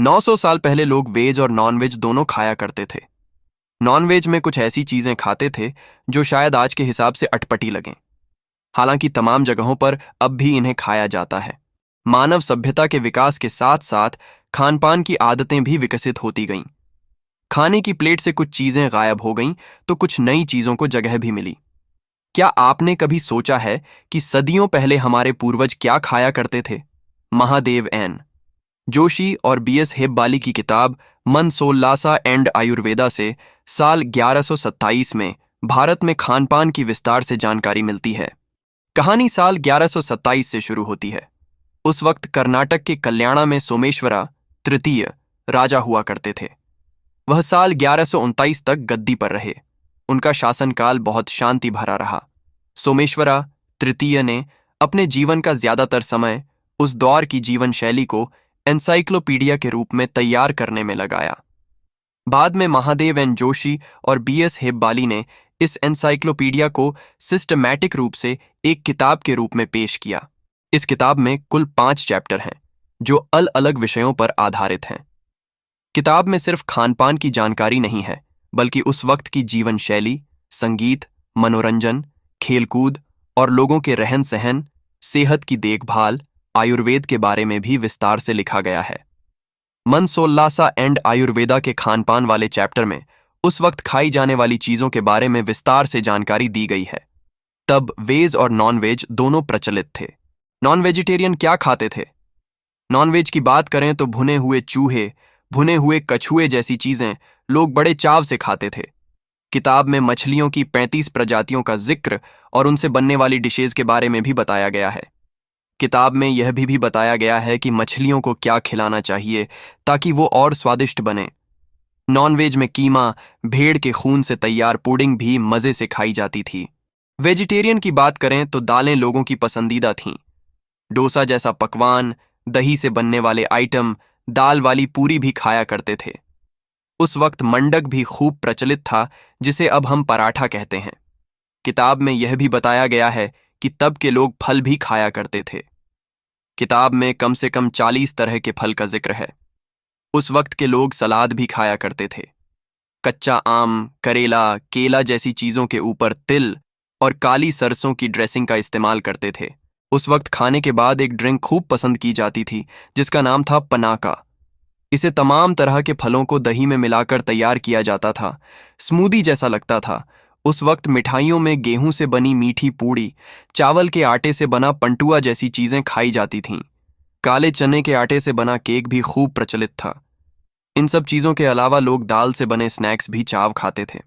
900 साल पहले लोग वेज और नॉन-वेज दोनों खाया करते थे। नॉन-वेज में कुछ ऐसी चीजें खाते थे जो शायद आज के हिसाब से अटपटी लगें। हालांकि तमाम जगहों पर अब भी इन्हें खाया जाता है। मानव सभ्यता के विकास के साथ साथ खान-पान की आदतें भी विकसित होती गईं। खाने की प्लेट से कुछ चीजें गायब हो गईं तो कुछ नई चीजों को जगह भी मिली। क्या आपने कभी सोचा है कि सदियों पहले हमारे पूर्वज क्या खाया करते थे? महादेव एन जोशी और बीएस हेब्बाली की किताब मनसोल्लासा एंड आयुर्वेदा से साल 1127 में भारत में खानपान की विस्तार से जानकारी मिलती है। कहानी साल 1127 से शुरू होती है। उस वक्त कर्नाटक के कल्याणा में सोमेश्वरा तृतीय राजा हुआ करते थे। वह साल 1129 तक गद्दी पर रहे। उनका शासनकाल बहुत शांति भरा रहा। सोमेश्वरा तृतीय ने अपने जीवन का ज्यादातर समय उस दौर की जीवन शैली को एनसाइक्लोपीडिया के रूप में तैयार करने में लगाया। बाद में महादेव एन जोशी और बीएस हेब्बाली ने इस एनसाइक्लोपीडिया को सिस्टमैटिक रूप से एक किताब के रूप में पेश किया। इस किताब में कुल 5 चैप्टर हैं जो अलग अलग विषयों पर आधारित हैं। किताब में सिर्फ खानपान की जानकारी नहीं है, बल्कि उस वक्त की जीवन शैली, संगीत, मनोरंजन, खेलकूद और लोगों के रहन सहन, सेहत की देखभाल, आयुर्वेद के बारे में भी विस्तार से लिखा गया है। मनसोल्लासा एंड आयुर्वेदा के खानपान वाले चैप्टर में उस वक्त खाई जाने वाली चीजों के बारे में विस्तार से जानकारी दी गई है। तब वेज और नॉन वेज दोनों प्रचलित थे। नॉन वेजिटेरियन क्या खाते थे? नॉन वेज की बात करें तो भुने हुए चूहे, भुने हुए कछुए जैसी चीजें लोग बड़े चाव से खाते थे। किताब में मछलियों की 35 प्रजातियों का जिक्र और उनसे बनने वाली डिशेज के बारे में भी बताया गया है। किताब में यह भी बताया गया है कि मछलियों को क्या खिलाना चाहिए ताकि वो और स्वादिष्ट बने। नॉनवेज में कीमा, भेड़ के खून से तैयार पुडिंग भी मजे से खाई जाती थी। वेजिटेरियन की बात करें तो दालें लोगों की पसंदीदा थीं। डोसा जैसा पकवान, दही से बनने वाले आइटम, दाल वाली पूरी भी खाया करते थे। उस वक्त मंडक भी खूब प्रचलित था, जिसे अब हम पराठा कहते हैं। किताब में यह भी बताया गया है कि तब के लोग फल भी खाया करते थे। किताब में कम से कम 40 तरह के फल का जिक्र है। उस वक्त के लोग सलाद भी खाया करते थे। कच्चा आम, करेला, केला जैसी चीजों के ऊपर तिल और काली सरसों की ड्रेसिंग का इस्तेमाल करते थे। उस वक्त खाने के बाद एक ड्रिंक खूब पसंद की जाती थी जिसका नाम था पनाका। इसे तमाम तरह के फलों को दही में मिलाकर तैयार किया जाता था। स्मूदी जैसा लगता था। उस वक्त मिठाइयों में गेहूं से बनी मीठी पूड़ी, चावल के आटे से बना पंटुआ जैसी चीजें खाई जाती थीं। काले चने के आटे से बना केक भी खूब प्रचलित था। इन सब चीजों के अलावा लोग दाल से बने स्नैक्स भी चाव खाते थे।